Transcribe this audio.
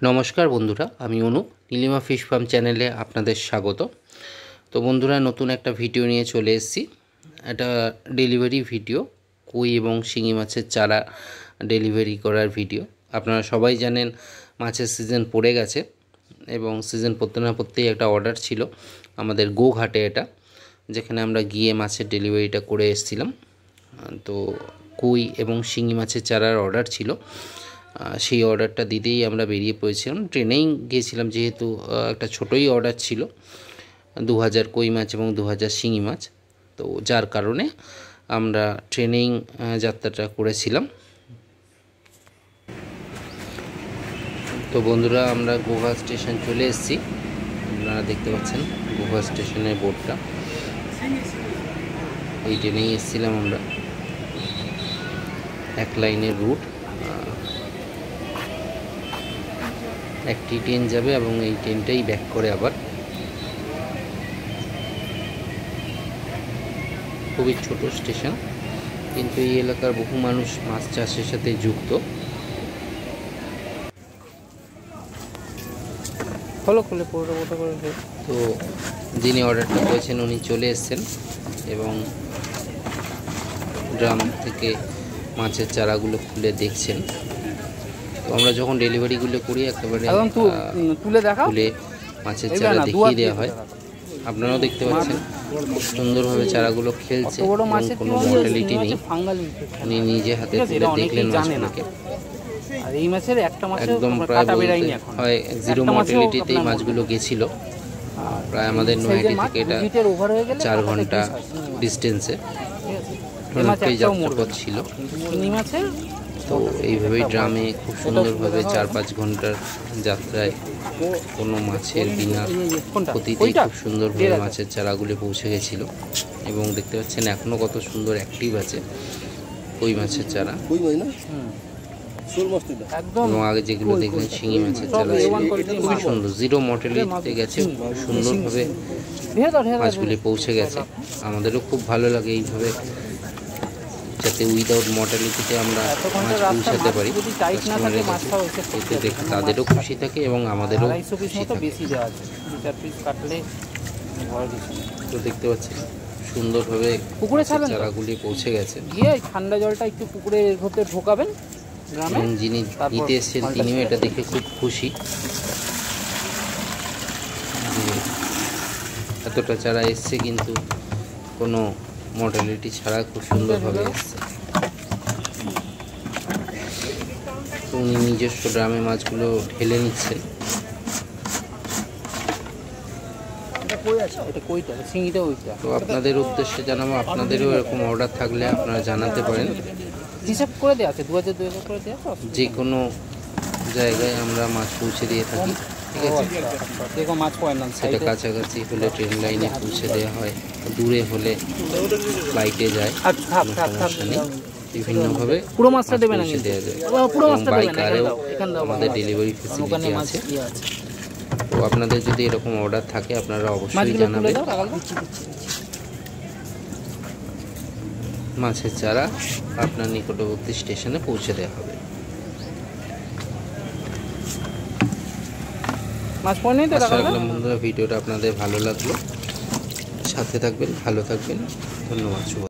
नमस्कार बंधुरा आमी অনু नीलिमा फिश फार्म चैनेले आपनादेर स्वागत। तो बंधुरा नतून एक भिडियो निये चले एसेछि। एटा डेलिभारि भिडियो कई एबं शिंगी माछेर चारा डेलिभारि करार भिडियो। आपनारा सबाई जानेन माछेर सीजन पड़े गेछे एबं सीजन पड़ते ना पड़तेई एकटा अर्डार छिलो आमादेर गोघाटे, एटा जेखाने आमरा गिये माछेर डेलिभारिटा करे एसेछिलाम। तो कई एबं शिंगी माछेर चारार अर्डार छिलो। সেই অর্ডারটা দিতেই আমরা বেরিয়ে পড়েছিলাম। ট্রেনেই গিয়েছিলাম যেহেতু একটা ছোটই অর্ডার ছিল, 2000 কই মাছ এবং 2000 শিঙি মাছ। তো যার কারণে আমরা ট্রেনেই যাত্রাটা করেছিলাম। তো বন্ধুরা আমরা গোঘা স্টেশন চলে এসেছি। আপনারা দেখতে পাচ্ছেন গোঘা স্টেশনের বোর্ডটা। এই ট্রেনেই এসেছিলাম আমরা, এক লাইনের রুট। একটি ট্রেন যাবে এবং এই ট্রেনটাই ব্যাক করে আবার। খুবই ছোট স্টেশন, কিন্তু এই এলাকার বহু মানুষ মাছ চাষের সাথে যুক্ত। তো যিনি অর্ডারটা করেছেন উনি চলে এসেছেন এবং ড্রাম থেকে মাছের চারাগুলো খুলে দেখছেন। তো আমরা যখন ডেলিভারিগুলো করি একেবারে তুলে মাছের চারা দেখিয়ে দেওয়া হয়। আপনারাও দেখতে পাচ্ছেন খুব সুন্দরভাবে চারাগুলো খেলছে, কোনো মর্টালিটি নেই। উনি নিজে হাতে তুলে দেখলেন মাছগুলোকে, একদম প্রায় হয় জিরো মর্টালিটিতেই মাছগুলো গেছিল। প্রায় আমাদের নৈহাটি থেকে এটা 4 ঘন্টা ডিস্টেন্সে অনেকটাই যাত্রাপথ ছিল। তো এইভাবেই ড্রামে খুব সুন্দরভাবে 4-5 ঘন্টার যাত্রায় কোনো মাছের বিনা ক্ষতিতেই খুব সুন্দরভাবে মাছের চারাগুলি পৌঁছে গেছিল। এবং দেখতে পাচ্ছেন এখনও কত সুন্দর অ্যাক্টিভ আছে কই মাছের চারা। এবং আগে যেগুলো দেখলেন শিঙি মাছের চারা খুবই সুন্দর, জিরো মর্টালিটিতে গেছে, সুন্দরভাবে মাছগুলি পৌঁছে গেছে। আমাদেরও খুব ভালো লাগে এইভাবে, যাতে উইদাউট মর্টালিটিতে আমরা মাছ পৌঁছাতে পারি। এতে দেখে তাদেরও খুশি থাকে এবং আমাদেরও খুশি থাকে। তো দেখতে পাচ্ছি সুন্দরভাবে চারাগুলি পৌঁছে গেছে। ঠান্ডা জলটা একটু পুকুরের ভেতরে ঢোকাবেন এবং যিনি নিতে এসেছেন তিনিও এটা দেখে খুব খুশি। এতটা চারা এসছে কিন্তু কোনো মর্টালিটি ছাড়া খুব সুন্দরভাবে এসছে। উনি নিজস্ব ড্রামে মাছগুলো ঢেলে নিচ্ছেন। তো আপনাদের উদ্দেশ্যে জানাবো, আপনাদেরও এরকম অর্ডার থাকলে আপনারা জানাতে পারেন। যে কোনো জায়গায় আমরা মাছ পৌঁছে দিয়ে থাকি, ঠিক আছে। সেটা কাছাকাছি হলে ট্রেন লাইনে পৌঁছে দেওয়া হয়, দূরে হলে ফ্লাইটে যায়, সমস্যা নেই। বিভিন্নভাবে পৌঁছে দেওয়া যায়। বাই কারেও আমাদের ডেলিভারি ফেসিলিটি আছে। তো আপনাদের যদি এরকম অর্ডার থাকে আপনারা অবশ্যই জানাবেন। মাছের চারা আপনার নিকটবর্তী স্টেশনে পৌঁছে দেওয়া হবে। আশা রাখলাম বন্ধুরা ভিডিওটা আপনাদের ভালো লাগলো। সাথে থাকবেন, ভালো থাকবেন। ধন্যবাদ।